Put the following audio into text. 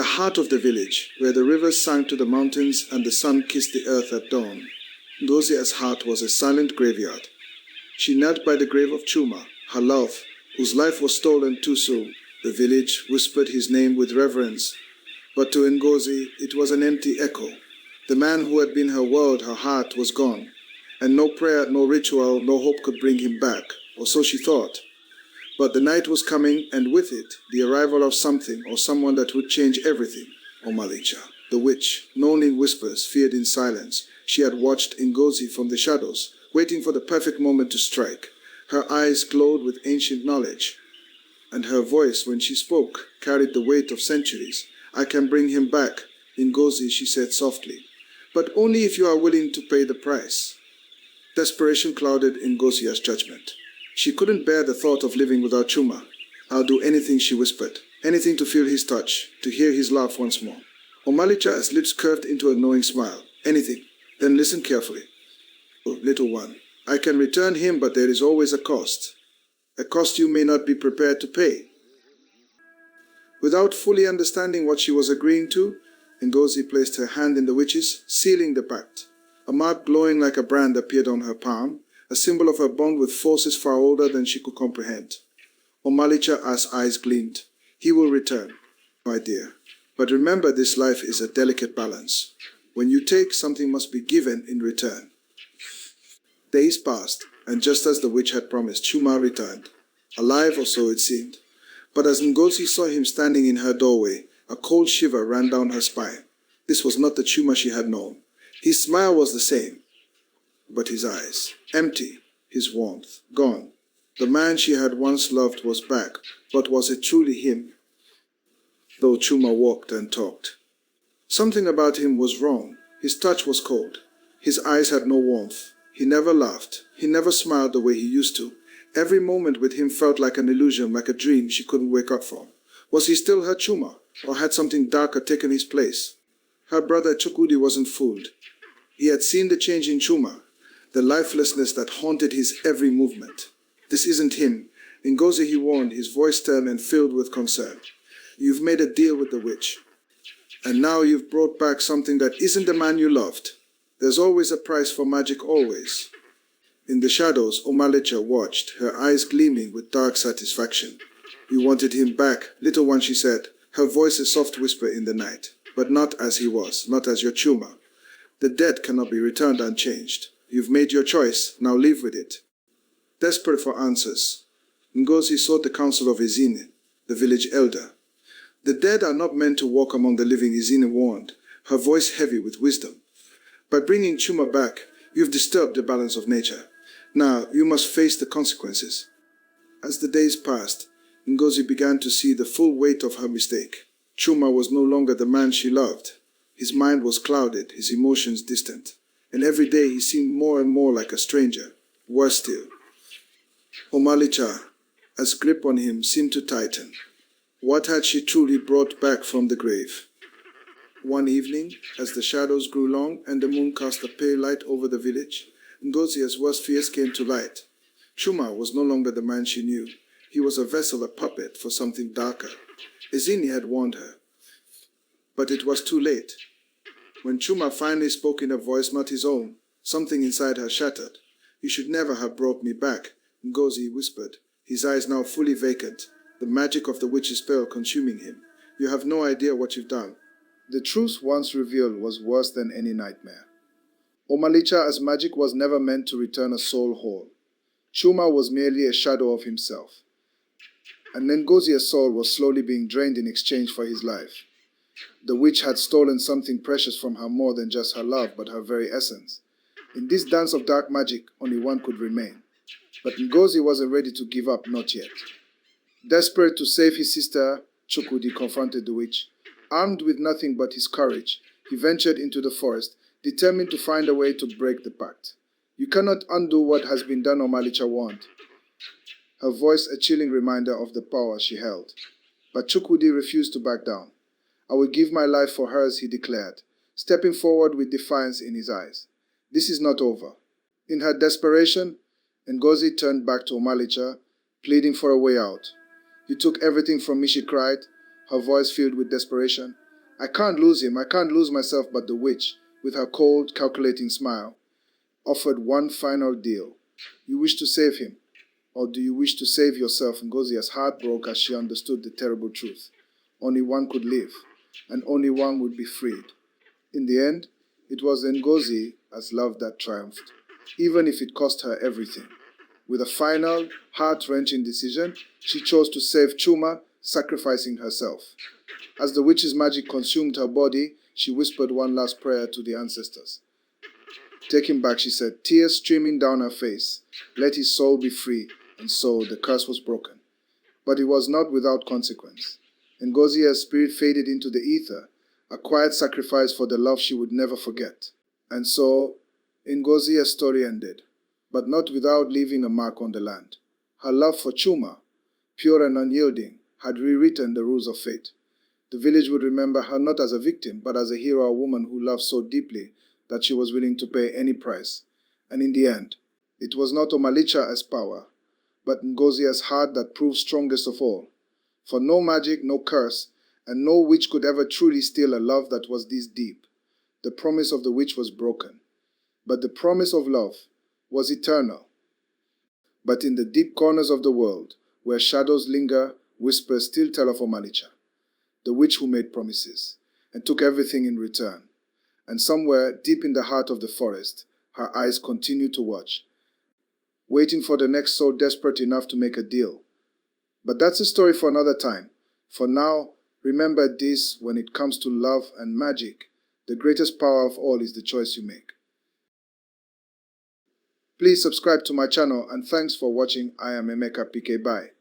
the heart of the village, where the rivers sank to the mountains and the sun kissed the earth at dawn, Ngozi's heart was a silent graveyard. She knelt by the grave of Chuma, her love, whose life was stolen too soon. The village whispered his name with reverence, but to Ngozi it was an empty echo. The man who had been her world, her heart, was gone, and no prayer, no ritual, no hope could bring him back, or so she thought. But the night was coming, and with it, the arrival of something or someone that would change everything. Omalicha, the witch, known in whispers, feared in silence. She had watched Ngozi from the shadows, waiting for the perfect moment to strike. Her eyes glowed with ancient knowledge, and her voice, when she spoke, carried the weight of centuries. I can bring him back, Ngozi, she said softly, but only if you are willing to pay the price. Desperation clouded Ngozi's judgment. She couldn't bear the thought of living without Chuma. I'll do anything, she whispered, anything to feel his touch, to hear his laugh once more. Omalicha's lips curved into a knowing smile. Anything. Then listen carefully. Oh, little one, I can return him, but there is always a cost. A cost you may not be prepared to pay. Without fully understanding what she was agreeing to, Ngozi placed her hand in the witch's, sealing the pact. A mark glowing like a brand appeared on her palm, a symbol of her bond with forces far older than she could comprehend. Omalicha's eyes gleamed. He will return, my dear. But remember, this life is a delicate balance. When you take, something must be given in return. Days passed, and just as the witch had promised, Chuma returned. Alive, or so it seemed. But as Ngozi saw him standing in her doorway, a cold shiver ran down her spine. This was not the Chuma she had known. His smile was the same, but his eyes, empty, his warmth, gone. The man she had once loved was back, but was it truly him? Though Chuma walked and talked. Something about him was wrong. His touch was cold. His eyes had no warmth. He never laughed. He never smiled the way he used to. Every moment with him felt like an illusion, like a dream she couldn't wake up from. Was he still her Chuma, or had something darker taken his place? Her brother Chukwudi wasn't fooled. He had seen the change in Chuma, the lifelessness that haunted his every movement. This isn't him. Ngozi, he warned, his voice stern and filled with concern. You've made a deal with the witch, and now you've brought back something that isn't the man you loved. There's always a price for magic, always. In the shadows, Omalicha watched, her eyes gleaming with dark satisfaction. You wanted him back, little one, she said, her voice a soft whisper in the night. But not as he was, not as your Chuma. The dead cannot be returned unchanged. You've made your choice, now live with it. Desperate for answers, Ngozi sought the counsel of Izine, the village elder. The dead are not meant to walk among the living, Izine warned, her voice heavy with wisdom. By bringing Chuma back, you've disturbed the balance of nature. Now, you must face the consequences. As the days passed, Ngozi began to see the full weight of her mistake. Chuma was no longer the man she loved. His mind was clouded, his emotions distant, and every day he seemed more and more like a stranger. Worse still, Omalicha's grip on him seemed to tighten. What had she truly brought back from the grave? One evening, as the shadows grew long and the moon cast a pale light over the village, Ngozi's worst fears came to light. Chuma was no longer the man she knew. He was a vessel, a puppet for something darker. Izine had warned her, but it was too late. When Chuma finally spoke in a voice not his own, something inside her shattered. You should never have brought me back, Ngozi whispered, his eyes now fully vacant, the magic of the witch's spell consuming him. You have no idea what you've done. The truth once revealed was worse than any nightmare. Omalicha's magic was never meant to return a soul whole. Chuma was merely a shadow of himself. And Ngozi's soul was slowly being drained in exchange for his life. The witch had stolen something precious from her, more than just her love, but her very essence. In this dance of dark magic, only one could remain. But Ngozi wasn't ready to give up, not yet. Desperate to save his sister, Chukwudi confronted the witch. Armed with nothing but his courage, he ventured into the forest, determined to find a way to break the pact. You cannot undo what has been done, Omalicha warned, her voice a chilling reminder of the power she held. But Chukwudi refused to back down. I will give my life for hers, he declared, stepping forward with defiance in his eyes. This is not over. In her desperation, Ngozi turned back to Omalicha, pleading for a way out. You took everything from me, she cried, her voice filled with desperation. I can't lose him, I can't lose myself, but the witch, with her cold, calculating smile, offered one final deal. You wish to save him, or do you wish to save yourself? Ngozi as heart broke as she understood the terrible truth. Only one could live, and only one would be freed. In the end, it was Ngozi as love that triumphed, even if it cost her everything. With a final, heart-wrenching decision, she chose to save Chuma, sacrificing herself. As the witch's magic consumed her body, she whispered one last prayer to the ancestors. Taking back, she said, tears streaming down her face, let his soul be free, and so the curse was broken. But it was not without consequence. Ngozi's spirit faded into the ether, a quiet sacrifice for the love she would never forget. And so, Ngozi's story ended, but not without leaving a mark on the land. Her love for Chuma, pure and unyielding, had rewritten the rules of fate. The village would remember her not as a victim, but as a hero, a woman who loved so deeply that she was willing to pay any price. And in the end, it was not Omalicha's power, but Ngozi's heart that proved strongest of all. For no magic, no curse, and no witch could ever truly steal a love that was this deep. The promise of the witch was broken, but the promise of love was eternal. But in the deep corners of the world, where shadows linger, whispers still tell of Omalicha, the witch who made promises and took everything in return. And somewhere deep in the heart of the forest, her eyes continue to watch, waiting for the next soul desperate enough to make a deal. But that's a story for another time. For now, remember this: when it comes to love and magic, the greatest power of all is the choice you make. Please subscribe to my channel, and thanks for watching. I am Emeka PK. Bye.